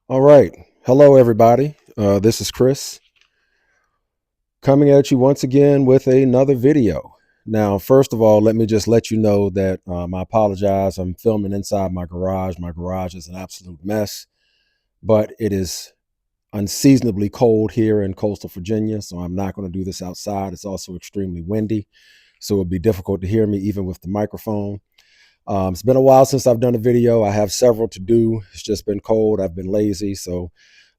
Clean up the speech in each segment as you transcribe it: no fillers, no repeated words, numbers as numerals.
All right. Hello, everybody. This is Chris coming at you once again with another video. Now, first of all, let me just let you know that I apologize. I'm filming inside my garage. My garage is an absolute mess, but it is unseasonably cold here in coastal Virginia, so I'm not going to do this outside. It's also extremely windy, so it'll be difficult to hear me even with the microphone. It's been a while since I've done a video. I have several to do. It's just been cold. I've been lazy, so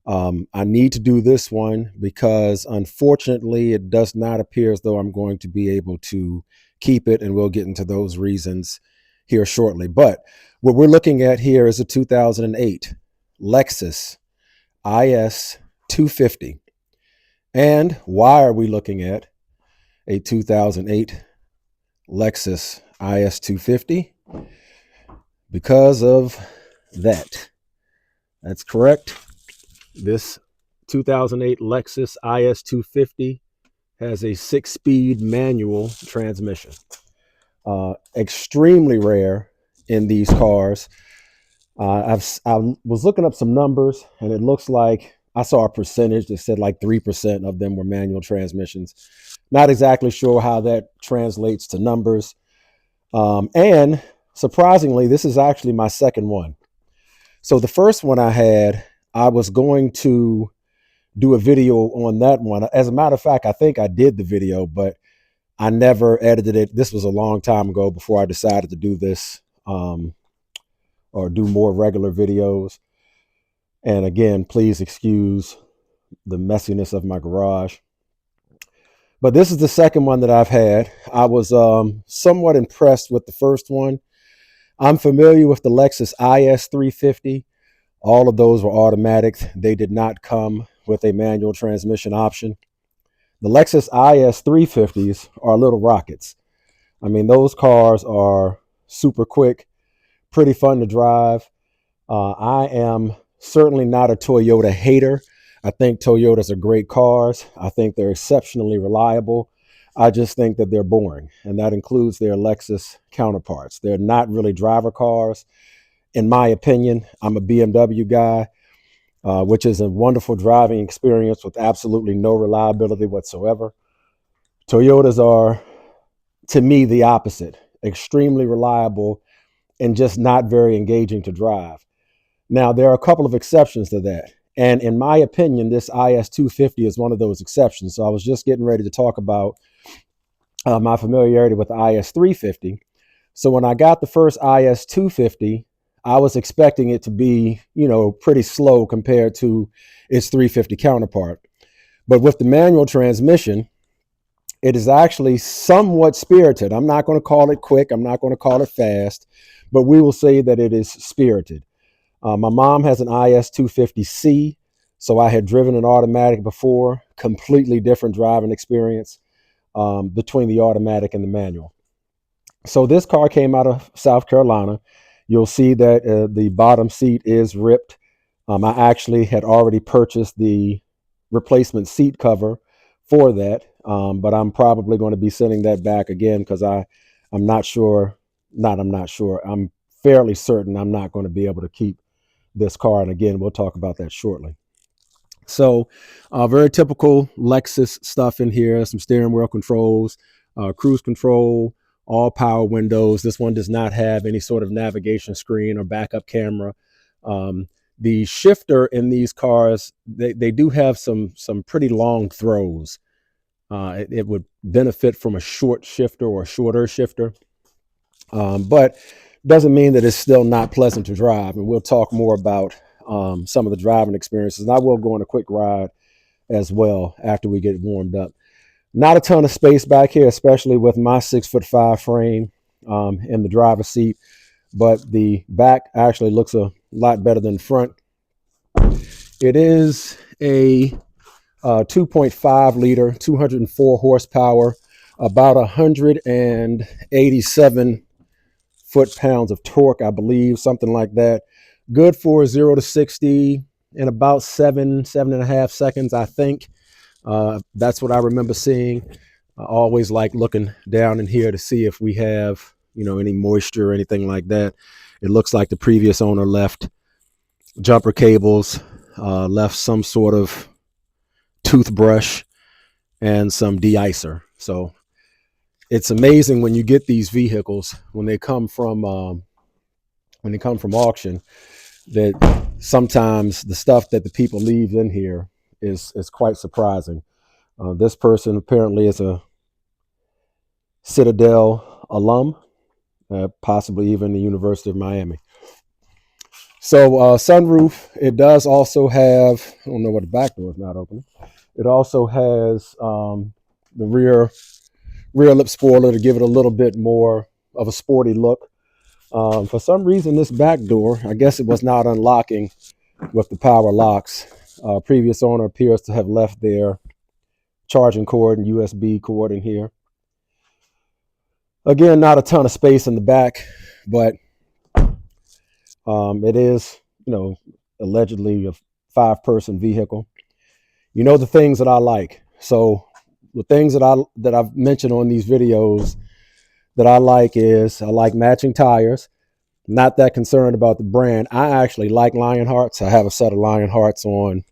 I need to do this one because unfortunately it does not appear as though I'm going to be able to keep it, and we'll get into those reasons here shortly. But what we're looking at here is a 2008 Lexus IS250. And why are we looking at a 2008 Lexus IS250? Because of that. That's correct. This 2008 Lexus IS250 has a 6-speed manual transmission. Extremely rare in these cars. I was looking up some numbers, and it looks like I saw a percentage that said like 3% of them were manual transmissions. Not exactly sure how that translates to numbers. And surprisingly, this is actually my second one. So the first one I had, I was going to do a video on that one. As a matter of fact, I think I did the video, but I never edited it. This was a long time ago before I decided to do this or do more regular videos. And again, please excuse the messiness of my garage. But this is the second one that I've had. I was somewhat impressed with the first one. I'm familiar with the Lexus IS350. All of those were automatic. They did not come with a manual transmission option. The Lexus IS350s are little rockets. I mean, those cars are super quick, pretty fun to drive. I am certainly not a Toyota hater. I think Toyotas are great cars. I think they're exceptionally reliable. I just think that they're boring, and that includes their Lexus counterparts. They're not really driver cars, in my opinion. I'm a BMW guy, which is a wonderful driving experience with absolutely no reliability whatsoever. Toyotas are, to me, the opposite. Extremely reliable and just not very engaging to drive. Now, there are a couple of exceptions to that. And in my opinion, this IS250 is one of those exceptions. So I was just getting ready to talk about my familiarity with the IS350. So when I got the first IS250, I was expecting it to be, pretty slow compared to its 350 counterpart. But with the manual transmission, it is actually somewhat spirited. I'm not going to call it quick. I'm not going to call it fast, but we will say that it is spirited. My mom has an IS250C, so I had driven an automatic before. Completely different driving experience between the automatic and the manual. So this car came out of South Carolina. You'll see that the bottom seat is ripped. I actually had already purchased the replacement seat cover for that, but I'm probably going to be sending that back again because I'm not sure. I'm fairly certain I'm not going to be able to keep this car. And again, we'll talk about that shortly. So very typical Lexus stuff in here. Some steering wheel controls, cruise control, all power windows. This one does not have any sort of navigation screen or backup camera. The shifter in these cars, they do have some pretty long throws. It would benefit from a short shifter or a shorter shifter, but doesn't mean that it's still not pleasant to drive. And we'll talk more about some of the driving experiences. And I will go on a quick ride as well after we get warmed up. Not a ton of space back here, especially with my 6'5" frame in the driver's seat, but the back actually looks a lot better than the front. It is a 2.5 liter, 204 horsepower, about 187 foot-pounds of torque, I believe, something like that. Good for 0 to 60 in about 7.5 seconds, I think. That's what I remember seeing. I always like looking down in here to see if we have, any moisture or anything like that. It looks like the previous owner left jumper cables left some sort of toothbrush and some de-icer. So it's amazing when you get these vehicles when they come from auction, that sometimes the stuff that the people leave in here is quite surprising. This person apparently is a Citadel alum, possibly even the University of Miami. So sunroof, it does also have, I don't know what the back door is not opening. It also has the rear lip spoiler to give it a little bit more of a sporty look. For some reason, this back door, I guess it was not unlocking with the power locks. Previous owner appears to have left their charging cord and USB cord in here. Again, not a ton of space in the back, but it is, allegedly a 5-person vehicle. You know the things that I like. So the things that I've mentioned on these videos that I like is I like matching tires. Not that concerned about the brand. I actually like Lionhearts. I have a set of Lionhearts on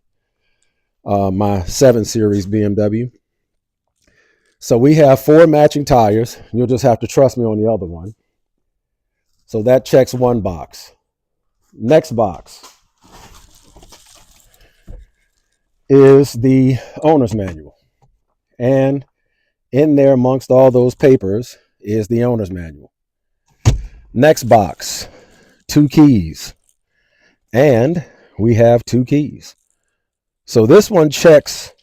my 7 Series BMW. So we have 4 matching tires. You'll just have to trust me on the other one. So that checks one box. Next box is the owner's manual. And in there amongst all those papers is the owner's manual. Next box, 2 keys. And we have 2 keys. So this one checks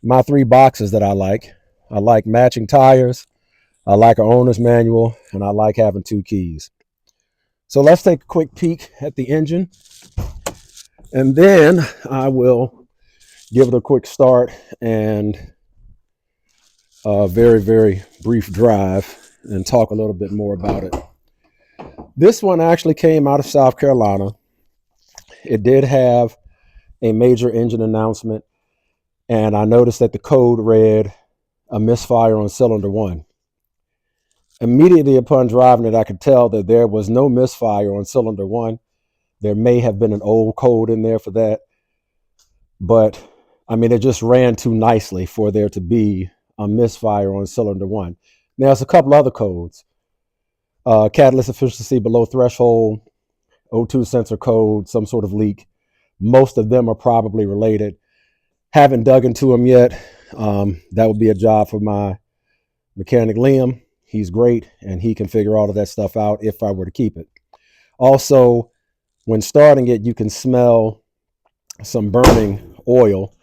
my 3 boxes that I like. I like matching tires, I like an owner's manual, and I like having 2 keys. So let's take a quick peek at the engine, and then I will give it a quick start and a very, very brief drive and talk a little bit more about it. This one actually came out of South Carolina. It did have a major engine announcement, and I noticed that the code read a misfire on cylinder 1. Immediately upon driving it, I could tell that there was no misfire on cylinder 1. There may have been an old code in there for that, but I mean, it just ran too nicely for there to be a misfire on cylinder 1. Now, there's a couple other codes. Catalyst efficiency below threshold, O2 sensor code, some sort of leak. Most of them are probably related. Haven't dug into them yet. That would be a job for my mechanic Liam. He's great, and he can figure all of that stuff out if I were to keep it. Also, when starting it, you can smell some burning oil.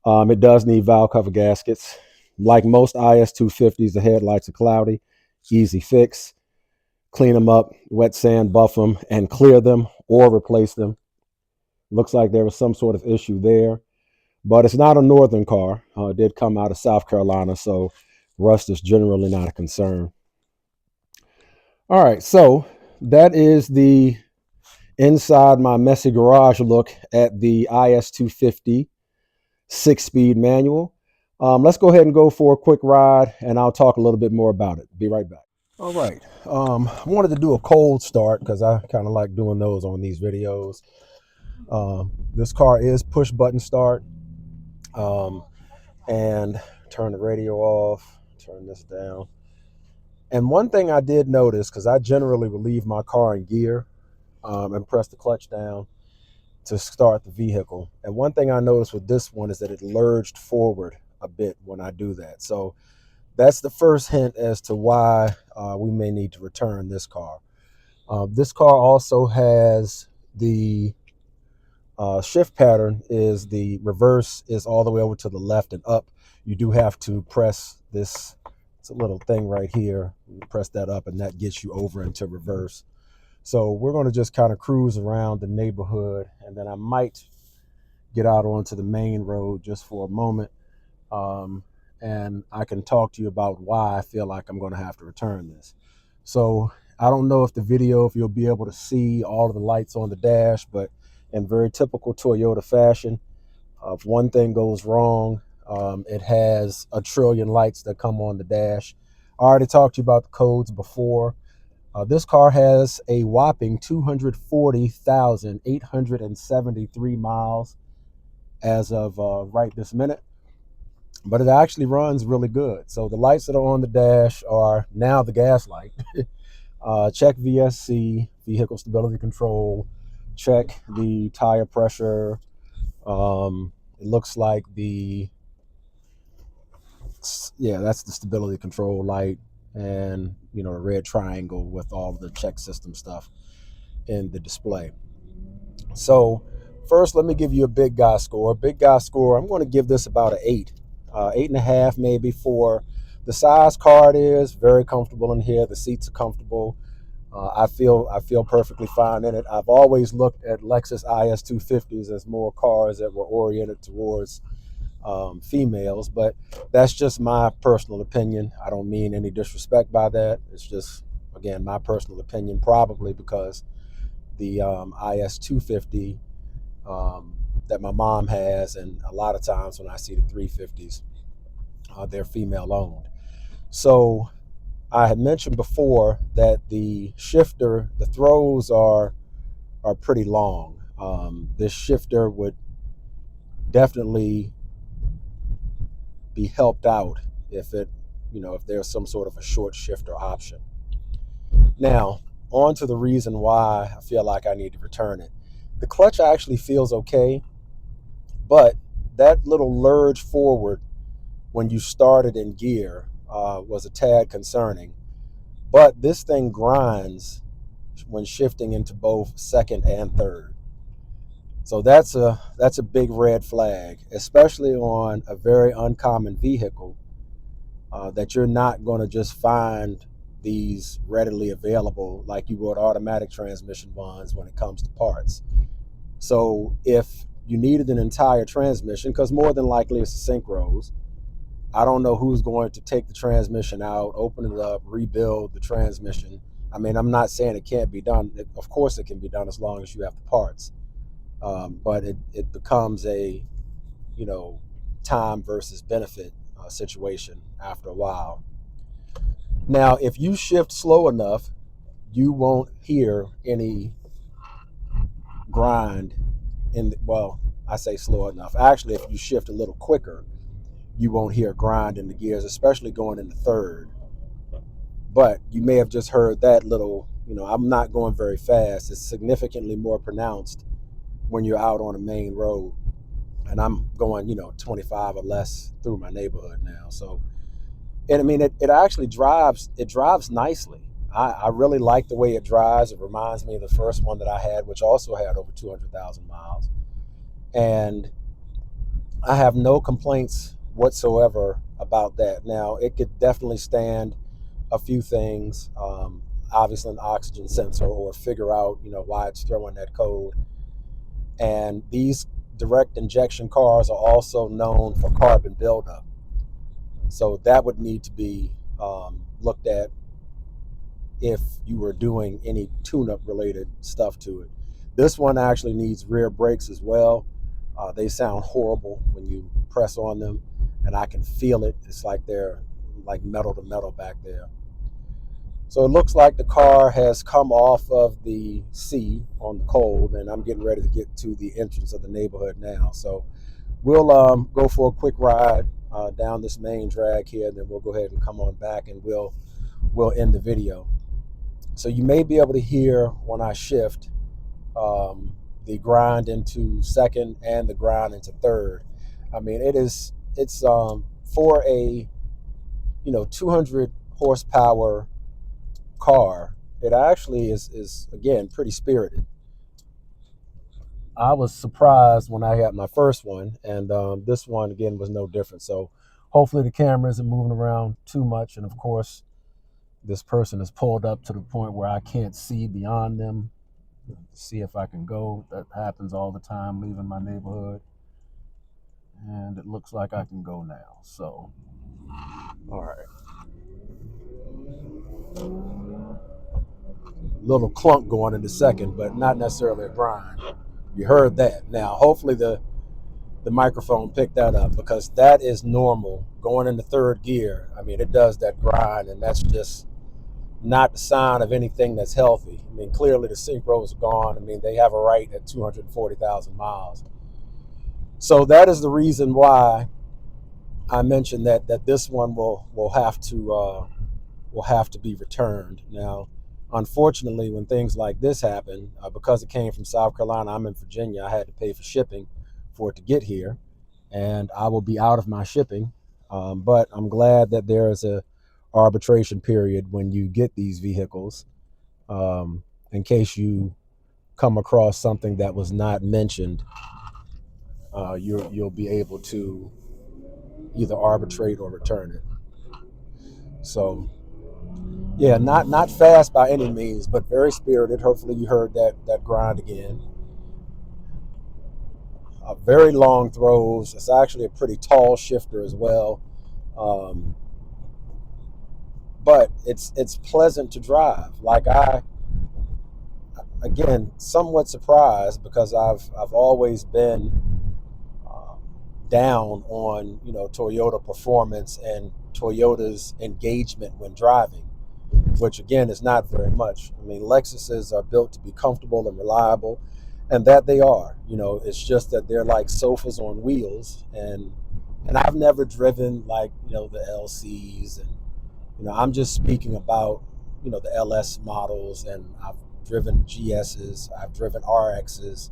It does need valve cover gaskets. Like most IS250s, the headlights are cloudy. Easy fix. Clean them up, wet sand, buff them, and clear them or replace them. Looks like there was some sort of issue there. But it's not a northern car. It did come out of South Carolina, so rust is generally not a concern. All right, so that is the inside my messy garage look at the IS250 6-speed manual. Let's go ahead and go for a quick ride, and I'll talk a little bit more about it. Be right back. All right, I wanted to do a cold start because I kind of like doing those on these videos. This car is push button start. And turn the radio off, turn this down. And one thing I did notice, because I generally will leave my car in gear and press the clutch down to start the vehicle. And one thing I noticed with this one is that it lurched forward a bit when I do that. So that's the first hint as to why we may need to return this car. This car also has the shift pattern is the reverse is all the way over to the left and up. You do have to press this. It's a little thing right here. You press that up and that gets you over into reverse. So we're going to just kind of cruise around the neighborhood, and then I might get out onto the main road just for a moment. And I can talk to you about why I feel like I'm going to have to return this. So I don't know if you'll be able to see all of the lights on the dash, but in very typical Toyota fashion, if one thing goes wrong, it has a trillion lights that come on the dash. I already talked to you about the codes before. This car has a whopping 240,873 miles as of right this minute, but it actually runs really good. So the lights that are on the dash are now the gas light. Check VSC, vehicle stability control, check the tire pressure. It looks like that's the stability control light, and the red triangle with all the check system stuff in the display. So first, let me give you a big guy score. Big guy score, I'm going to give this about an 8, 8.5 maybe. For the size car it is, very comfortable in here. The seats are comfortable. I feel perfectly fine in it. I've always looked at Lexus IS250s as more cars that were oriented towards females, but that's just my personal opinion. I don't mean any disrespect by that. It's just, again, my personal opinion, probably because the IS250 that my mom has, and a lot of times when I see the 350s, they're female owned. So I had mentioned before that the shifter, the throws are pretty long. This shifter would definitely be helped out if there's some sort of a short shifter option. Now, on to the reason why I feel like I need to return it. The clutch actually feels okay, but that little lurch forward when you started in gear was a tad concerning. But this thing grinds when shifting into both second and third. So that's a big red flag, especially on a very uncommon vehicle, that you're not going to just find these readily available like you would automatic transmission ones when it comes to parts. So if you needed an entire transmission, because more than likely it's a synchros, I don't know who's going to take the transmission out, open it up, rebuild the transmission. I mean, I'm not saying it can't be done. Of course it can be done as long as you have the parts. But it becomes a, time versus benefit situation after a while. Now, if you shift slow enough, you won't hear any grind well, I say slow enough. Actually, if you shift a little quicker, you won't hear grind in the gears, especially going into third. But you may have just heard that little, I'm not going very fast. It's significantly more pronounced when you're out on a main road. And I'm going, 25 or less through my neighborhood now. So, and I mean, it actually drives nicely. I really like the way it drives. It reminds me of the first one that I had, which also had over 200,000 miles. And I have no complaints whatsoever about that. Now, it could definitely stand a few things, obviously an oxygen sensor, or figure out, why it's throwing that code. And these direct injection cars are also known for carbon buildup. So that would need to be looked at if you were doing any tune-up related stuff to it. This one actually needs rear brakes as well. They sound horrible when you press on them, and I can feel it. It's like they're like metal to metal back there. So it looks like the car has come off of the C on the cold, and I'm getting ready to get to the entrance of the neighborhood now. So we'll go for a quick ride down this main drag here, and then we'll go ahead and come on back, and we'll end the video. So you may be able to hear when I shift the grind into second and the grind into third. I mean, it's for a 200 horsepower car, it actually is again pretty spirited. I was surprised when I got my first one, and this one again was no different. So hopefully the camera isn't moving around too much, and of course this person is pulled up to the point where I can't see beyond them. See if I can go. That happens all the time leaving my neighborhood, and it looks like I can go now. So all right, little clunk going into second, but not necessarily a grind. You heard that. Now hopefully the microphone picked that up, because that is normal going into third gear. I mean, it does that grind, and that's just not the sign of anything that's healthy. I mean, clearly the synchros are gone. I mean, they have a right at 240,000 miles. So that is the reason why I mentioned that this one will have to be returned. Now, unfortunately, when things like this happen, because it came from South Carolina, I'm in Virginia, I had to pay for shipping for it to get here, and I will be out of my shipping. But I'm glad that there is a arbitration period when you get these vehicles, in case you come across something that was not mentioned. You'll be able to either arbitrate or return it. So yeah, not fast by any means, but very spirited. Hopefully you heard that grind again. Very long throws. It's actually a pretty tall shifter as well, um, but it's pleasant to drive. Like again, somewhat surprised because I've always been down on Toyota performance and Toyota's engagement when driving, which again is not very much. I mean, Lexuses are built to be comfortable and reliable, and that they are. It's just that they're like sofas on wheels, and I've never driven like the LCs, and I'm just speaking about the LS models, and I've driven GSs, I've driven RXs.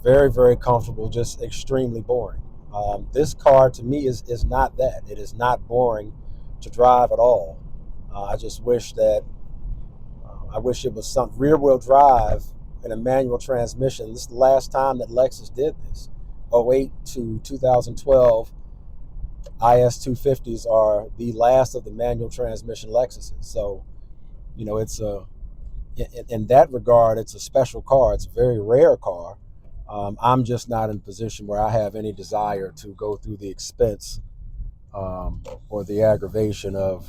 Very, very comfortable, just extremely boring. This car to me is not that. It is not boring to drive at all. I just wish that I wish it was some rear wheel drive and a manual transmission. This is the last time that Lexus did this. '08 to 2012 IS250s are the last of the manual transmission Lexuses. So, it's in that regard, it's a special car. It's a very rare car. I'm just not in a position where I have any desire to go through the expense, or the aggravation of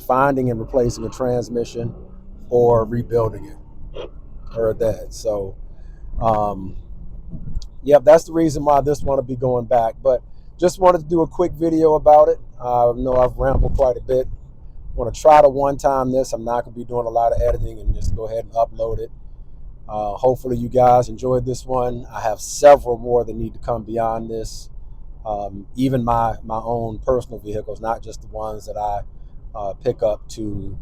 finding and replacing a transmission or rebuilding it. Heard that. So, yep, that's the reason why this one will be going back. But just wanted to do a quick video about it. I know I've rambled quite a bit. Want to try to one-time this. I'm not going to be doing a lot of editing and just go ahead and upload it. Hopefully you guys enjoyed this one. I have several more that need to come beyond this. Even my own personal vehicles, not just the ones that I pick up to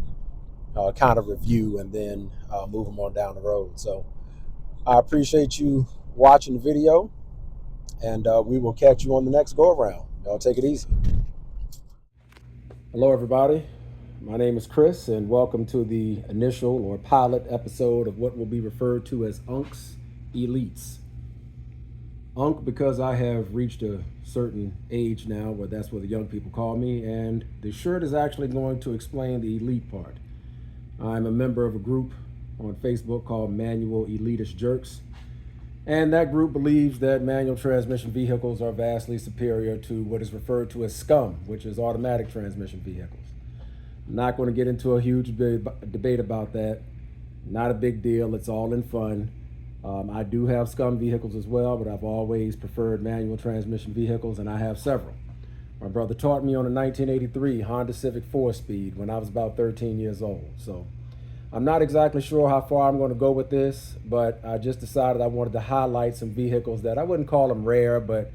kind of review and then move them on down the road. So I appreciate you watching the video, and we will catch you on the next go around. Y'all take it easy. Hello everybody, my name is Chris, and welcome to the initial or pilot episode of what will be referred to as Unc's Elites. Unc because I have reached a certain age now where that's what the young people call me, and the shirt is actually going to explain the elite part. I'm a member of a group on Facebook called Manual Elitist Jerks, and that group believes that manual transmission vehicles are vastly superior to what is referred to as scum, which is automatic transmission vehicles. I'm not going to get into a huge debate about that. Not a big deal. It's all in fun. I do have scum vehicles as well, but I've always preferred manual transmission vehicles, and I have several. My brother taught me on a 1983 Honda Civic 4-speed when I was about 13 years old. So I'm not exactly sure how far I'm going to go with this, but I just decided I wanted to highlight some vehicles that I wouldn't call them rare, but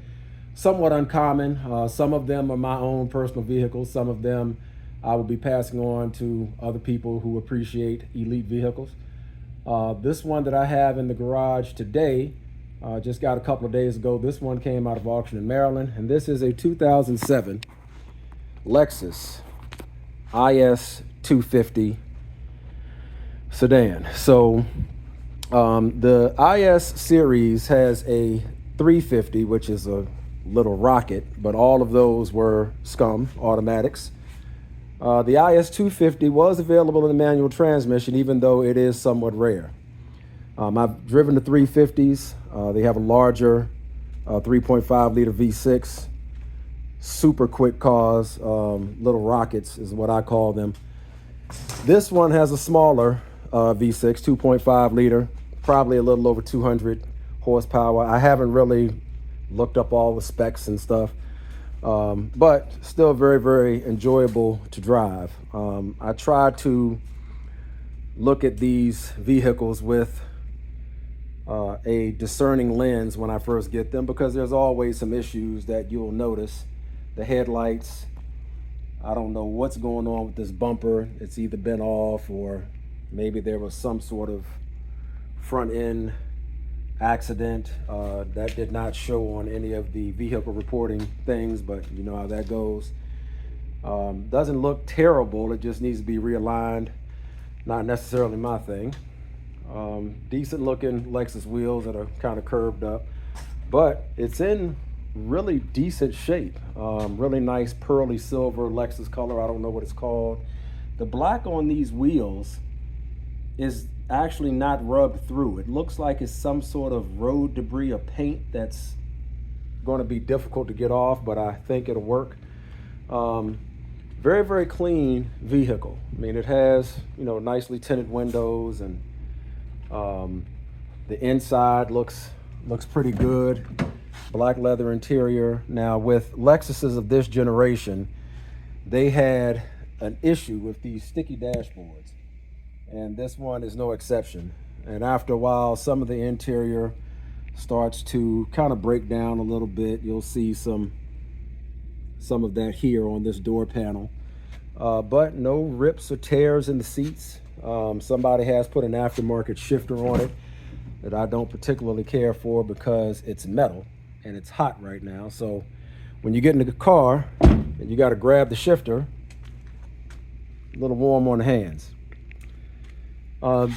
somewhat uncommon. Some of them are my own personal vehicles. Some of them I will be passing on to other people who appreciate elite vehicles. This one that I have in the garage today, just got a couple of days ago. This one came out of auction in Maryland, and this is a 2007 Lexus IS250 sedan. So the IS series has a 350, which is a little rocket, but all of those were scum automatics. The IS250 was available in the manual transmission, even though it is somewhat rare. I've driven the 350s. They have a larger 3.5 liter V6, super quick cars, little rockets is what I call them. This one has a smaller V6, 2.5 liter, probably a little over 200 horsepower. I haven't really looked up all the specs and stuff. but still very, very enjoyable to drive. I try to look at these vehicles with a discerning lens when I first get them, because there's always some issues that you'll notice. The headlights, I don't know what's going on with this bumper. It's either been off, or maybe there was some sort of front end accident that did not show on any of the vehicle reporting things, but you know how that goes. Doesn't look terrible, it just needs to be realigned. Not necessarily my thing. Decent looking Lexus wheels that are kind of curved up, but it's in really decent shape. Really nice pearly silver Lexus color. I don't know what it's called. The black on these wheels is actually not rubbed through. It looks like it's some sort of road debris or paint that's going to be difficult to get off, but I think it'll work. Very, very clean vehicle. I mean, it has, you know, nicely tinted windows, and the inside looks pretty good. Black leather interior. Now, with Lexuses of this generation, they had an issue with these sticky dashboards, and this one is no exception. And after a while, some of the interior starts to kind of break down a little bit. You'll see some of that here on this door panel, but no rips or tears in the seats. Somebody has put an aftermarket shifter on it that I don't particularly care for, because it's metal and it's hot right now. So when you get into the car and you got to grab the shifter, a little warm on the hands.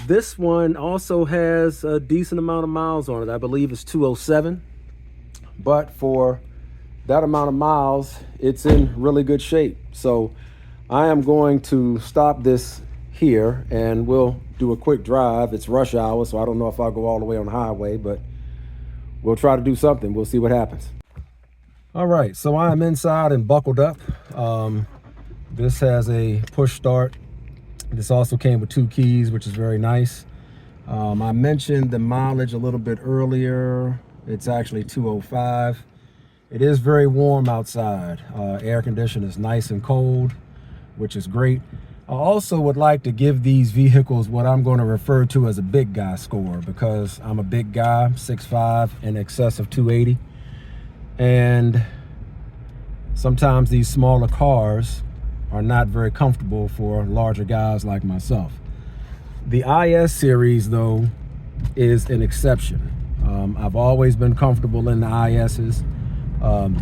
This one also has a decent amount of miles on it. I believe it's 207, but for that amount of miles, it's in really good shape. So I am going to stop this here and we'll do a quick drive. It's rush hour, so I don't know if I'll go all the way on the highway, but we'll try to do something. We'll see what happens. All right, so I am inside and buckled up. This has a push start. This also came with 2 keys, which is very nice. I mentioned the mileage a little bit earlier. It's actually 205. It is very warm outside. Air conditioning is nice and cold, which is great. I also would like to give these vehicles what I'm going to refer to as a big guy score, because I'm a big guy, 6'5", in excess of 280. And sometimes these smaller cars are not very comfortable for larger guys like myself. The IS series, though, is an exception. I've always been comfortable in the ISs.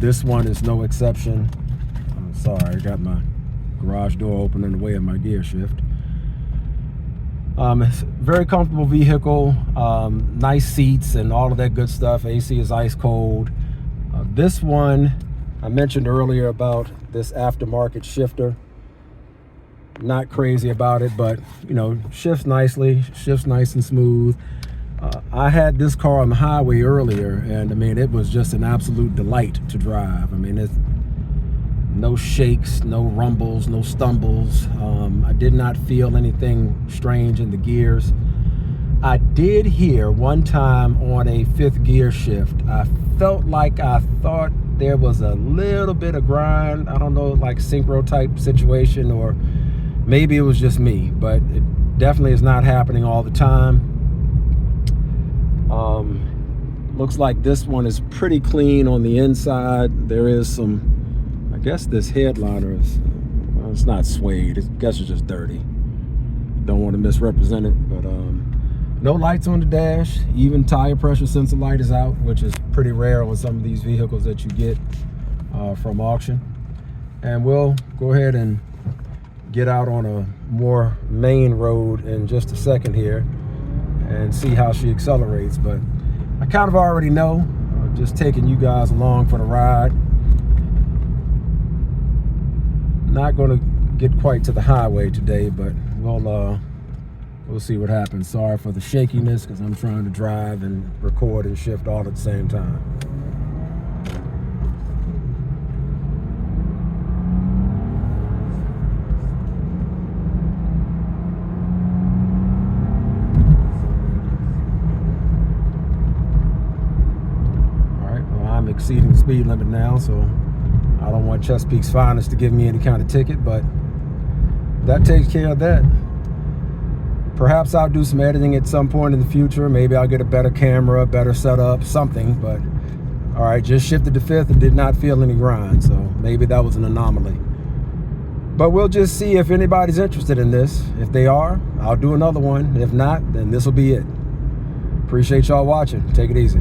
This one is no exception. I'm sorry, I got my garage door open in the way of my gear shift. It's a very comfortable vehicle, nice seats and all of that good stuff. AC is ice cold. This one, I mentioned earlier about this aftermarket shifter. Not crazy about it, but you know, shifts nicely, shifts nice and smooth. I had this car on the highway earlier, and I mean, it was just an absolute delight to drive. I mean, it's no shakes, no rumbles, no stumbles. I did not feel anything strange in the gears. I did hear one time on a 5th gear shift, I felt like I thought there was a little bit of grind. I don't know, like synchro type situation, or maybe it was just me, but it definitely is not happening all the time. Looks like this one is pretty clean on the inside. There is some, I guess this headliner is, well, it's not suede. I guess it's just dirty. Don't want to misrepresent it, but no lights on the dash. Even tire pressure sensor light is out, which is pretty rare on some of these vehicles that you get from auction. And we'll go ahead and get out on a more main road in just a second here and see how she accelerates. But I kind of already know, just taking you guys along for the ride. Not going to get quite to the highway today, but we'll see what happens. Sorry for the shakiness, because I'm trying to drive and record and shift all at the same time. Exceeding the speed limit now, so I don't want Chesapeake's Finest to give me any kind of ticket, but that takes care of that. Perhaps I'll do some editing at some point in the future. Maybe I'll get a better camera, better setup, something. But all right, just shifted to 5th and did not feel any grind, so maybe that was an anomaly. But we'll just see if anybody's interested in this. If they are, I'll do another one. If not, then this will be it. Appreciate y'all watching. Take it easy.